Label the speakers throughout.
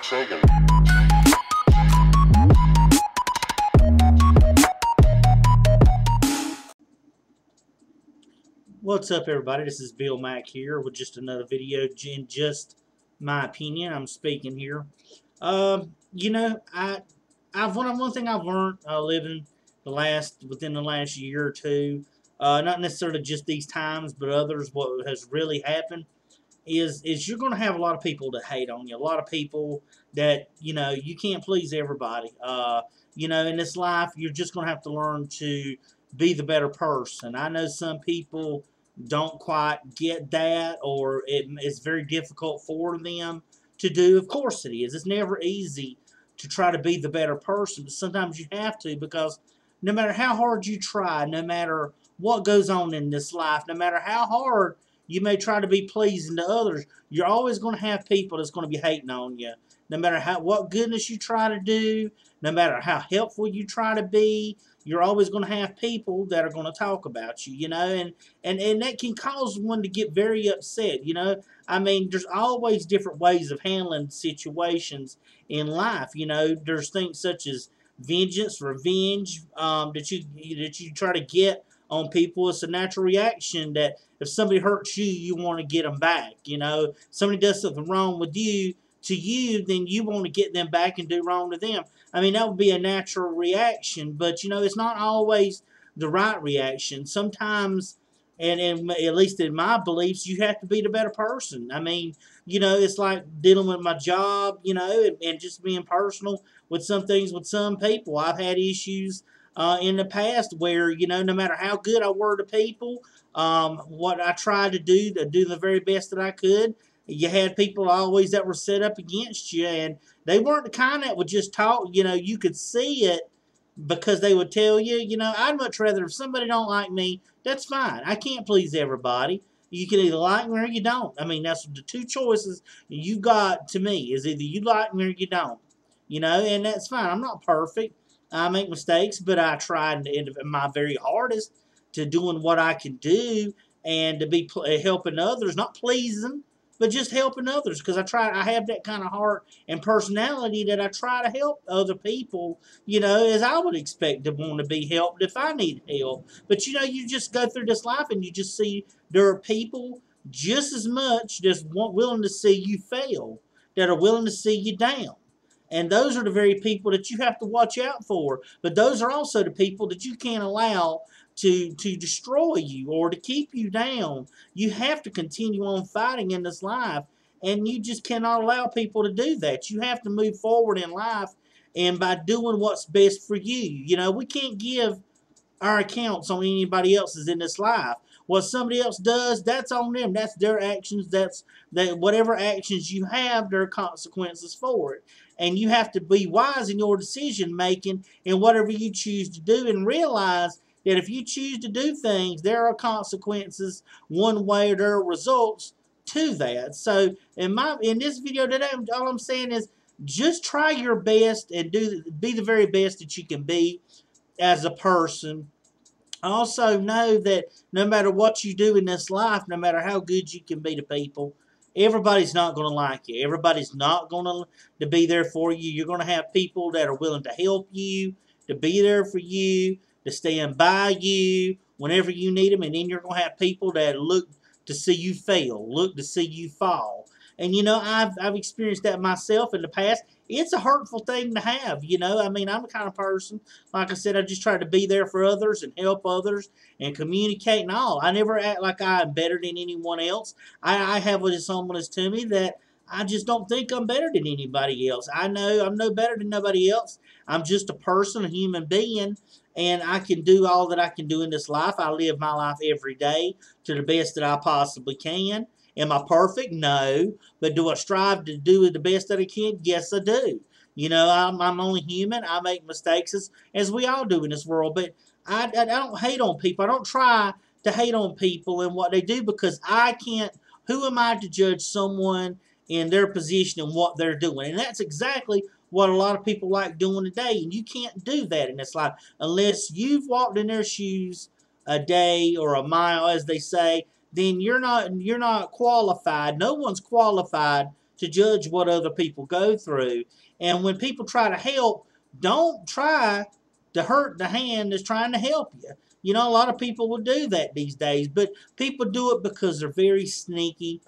Speaker 1: Sagan.
Speaker 2: What's up, everybody? This is Bill Mack here with just another video in just my opinion. I'm speaking here. You know, I've one thing I've learned living within the last year or two, not necessarily just these times, but others. What has really happened is you're going to have a lot of people that hate on you. A lot of people that you can't please everybody. In this life, you're just going to have to learn to be the better person. I know some people don't quite get that, or it's very difficult for them to do. Of course it is. It's never easy to try to be the better person, but sometimes you have to, because no matter how hard you try, no matter what goes on in this life, no matter how hard you may try to be pleasing to others, you're always going to have people that's going to be hating on you. No matter what goodness you try to do, no matter how helpful you try to be, you're always going to have people that are going to talk about you, and that can cause one to get very upset, I mean, there's always different ways of handling situations in life, there's things such as vengeance, revenge, that you try to get on people. It's a natural reaction that if somebody hurts you, you want to get them back. Somebody does something wrong with you, then you want to get them back and do wrong to them. I mean, that would be a natural reaction, but it's not always the right reaction. Sometimes, and at least in my beliefs, you have to be the better person. I mean, it's like dealing with my job, and just being personal with some things with some people. I've had issues in the past where, no matter how good I were to people, what I tried to do the very best that I could, you had people always that were set up against you, and they weren't the kind that would just talk. You could see it because they would tell you, I'd much rather, if somebody don't like me, that's fine. I can't please everybody. You can either like me or you don't. I mean, that's the two choices you got to me, is either you like me or you don't. And that's fine. I'm not perfect. I make mistakes, but I try my very hardest to doing what I can do, and to be helping others, not pleasing, but just helping others, because I have that kind of heart and personality that I try to help other people, as I would expect to want to be helped if I need help. But you just go through this life and you just see there are people just as much just willing to see you fail, that are willing to see you down. And those are the very people that you have to watch out for. But those are also the people that you can't allow to destroy you or to keep you down. You have to continue on fighting in this life, and you just cannot allow people to do that. You have to move forward in life, and by doing what's best for you. We can't give our accounts on anybody else's in this life. What somebody else does, that's on them. That's their actions. Whatever actions you have, there are consequences for it. And you have to be wise in your decision making in whatever you choose to do, and realize that if you choose to do things, there are consequences one way, or there are results to that. So in this video today, all I'm saying is just try your best and be the very best that you can be as a person. Also know that no matter what you do in this life, no matter how good you can be to people, everybody's not going to like you. Everybody's not going to be there for you. You're going to have people that are willing to help you, to be there for you, to stand by you whenever you need them. And then you're going to have people that look to see you fail, look to see you fall. And I've experienced that myself in the past. It's a hurtful thing to have, I mean, I'm the kind of person, like I said, I just try to be there for others and help others and communicate and all. I never act like I'm better than anyone else. I have what someone has to me that I just don't think I'm better than anybody else. I know I'm no better than nobody else. I'm just a person, a human being, and I can do all that I can do in this life. I live my life every day to the best that I possibly can. Am I perfect? No. But do I strive to do the best that I can? Yes, I do. I'm only human. I make mistakes, as we all do in this world. But I don't hate on people. I don't try to hate on people and what they do, because I can't. Who am I to judge someone in their position and what they're doing? And that's exactly what a lot of people like doing today. And you can't do that in this life unless you've walked in their shoes a day or a mile, as they say. Then you're not qualified. No one's qualified to judge what other people go through. And when people try to help, don't try to hurt the hand that's trying to help you. You know, a lot of people will do that these days, but people do it because they're very sneaky,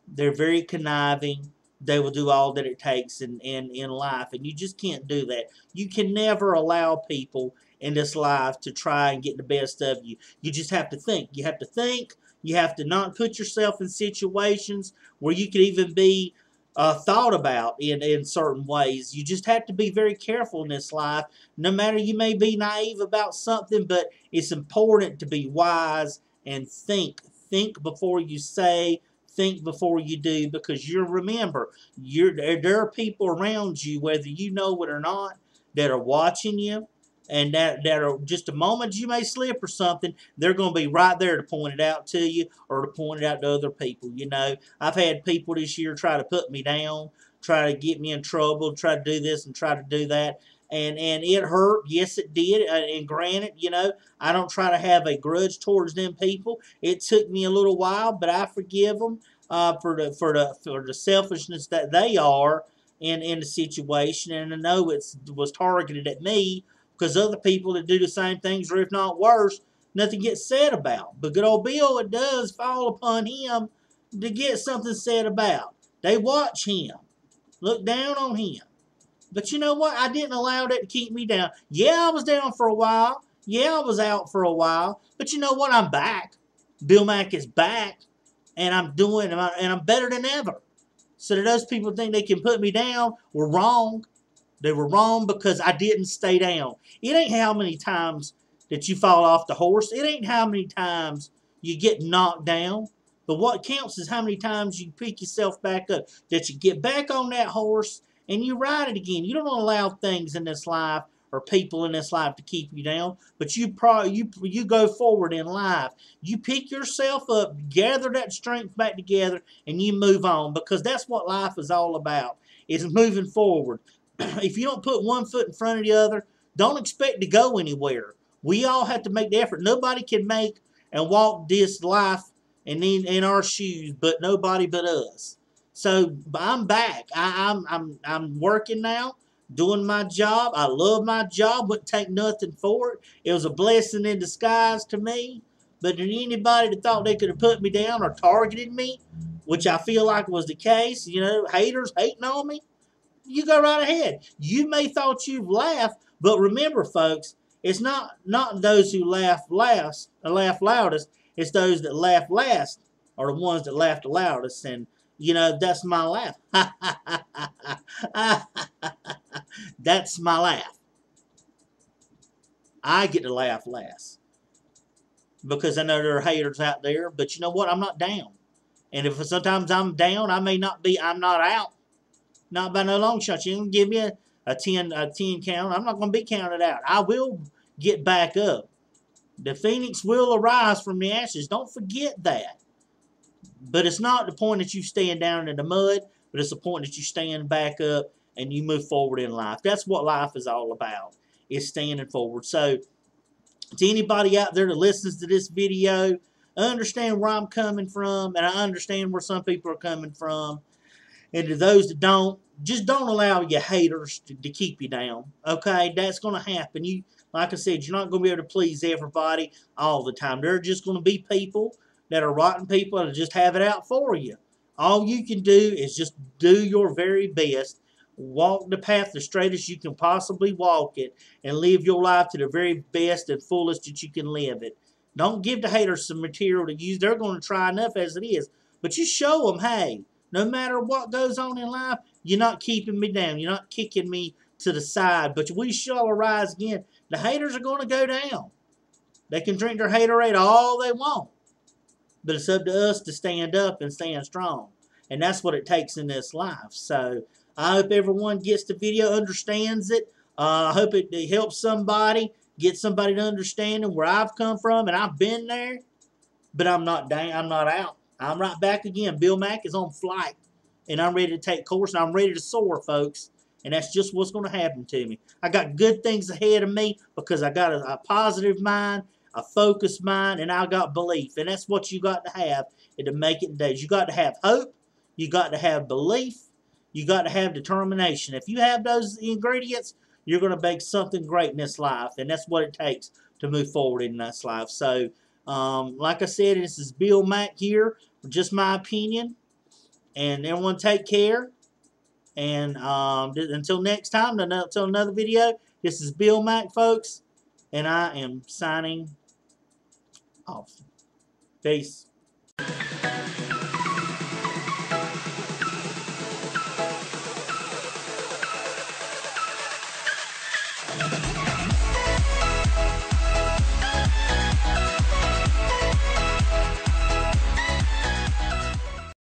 Speaker 2: they're very conniving. They will do all that it takes in life, and you just can't do that. You can never allow people in this life to try and get the best of you. You just have to think. You have to think. You have to not put yourself in situations where you could even be thought about in certain ways. You just have to be very careful in this life. No matter, you may be naive about something, but it's important to be wise and think. Think before you say. Think before you do, because you remember, there are people around you, whether you know it or not, that are watching you, and that are just a moment you may slip or something, they're going to be right there to point it out to you or to point it out to other people. You know, I've had people this year try to put me down, try to get me in trouble, try to do this and try to do that. And it hurt. Yes, it did. And granted, you know, I don't try to have a grudge towards them people. It took me a little while, but I forgive them for the selfishness that they are in the situation. And I know it was targeted at me, because other people that do the same things, or if not worse, nothing gets said about. But good old Bill, it does fall upon him to get something said about. They watch him, look down on him. But you know what? I didn't allow that to keep me down. Yeah, I was down for a while. Yeah, I was out for a while. But you know what? I'm back. Bill Mack is back. And I'm doing, and I'm better than ever. So that those people think they can put me down were wrong. They were wrong, because I didn't stay down. It ain't how many times that you fall off the horse. It ain't how many times you get knocked down. But what counts is how many times you pick yourself back up, that you get back on that horse and you ride it again. You don't allow things in this life or people in this life to keep you down, but you go forward in life. You pick yourself up, gather that strength back together, and you move on, because that's what life is all about. It's moving forward. If you don't put one foot in front of the other, don't expect to go anywhere. We all have to make the effort. Nobody can make and walk this life in our shoes, but nobody but us. So I'm back. I'm working now, doing my job. I love my job. Wouldn't take nothing for it. It was a blessing in disguise to me. But anybody that thought they could have put me down or targeted me, which I feel like was the case, you know, haters hating on me, you go right ahead. You may thought you've laughed, but remember, folks, it's not those who laugh loudest. It's those that laugh last are the ones that laugh the loudest. And you know, that's my laugh. That's my laugh. I get to laugh last, because I know there are haters out there. But you know what? I'm not down. And if sometimes I'm down, I'm not out. Not by no long shot. You can give me a 10 count. I'm not going to be counted out. I will get back up. The phoenix will arise from the ashes. Don't forget that. But it's not the point that you stand down in the mud, but it's the point that you stand back up and you move forward in life. That's what life is all about, is standing forward. So to anybody out there that listens to this video, I understand where I'm coming from, and I understand where some people are coming from. And to those that don't, just don't allow your haters to keep you down. Okay? That's going to happen. Like I said, you're not going to be able to please everybody all the time. There are just going to be people that are rotten people that just have it out for you. All you can do is just do your very best. Walk the path the straightest you can possibly walk it, and live your life to the very best and fullest that you can live it. Don't give the haters some material to use. They're going to try enough as it is. But you show them, hey, no matter what goes on in life, you're not keeping me down. You're not kicking me to the side. But we shall arise again. The haters are going to go down. They can drink their haterade all they want. But it's up to us to stand up and stand strong. And that's what it takes in this life. So I hope everyone gets the video, understands it. I hope it helps somebody, get somebody to understand where I've come from. And I've been there. But I'm not out. I'm right back again. Bill Mack is on flight, and I'm ready to take course, and I'm ready to soar, folks. And that's just what's going to happen to me. I got good things ahead of me, because I got a positive mind, a focused mind, and I got belief. And that's what you got to have to make it days. You got to have hope. You got to have belief. You got to have determination. If you have those ingredients, you're going to bake something great in this life, and that's what it takes to move forward in this life. So, like I said, this is Bill Mack here, just my opinion. And everyone take care. And until next time, until another video, this is Bill Mack, folks, and I am signing off. Peace.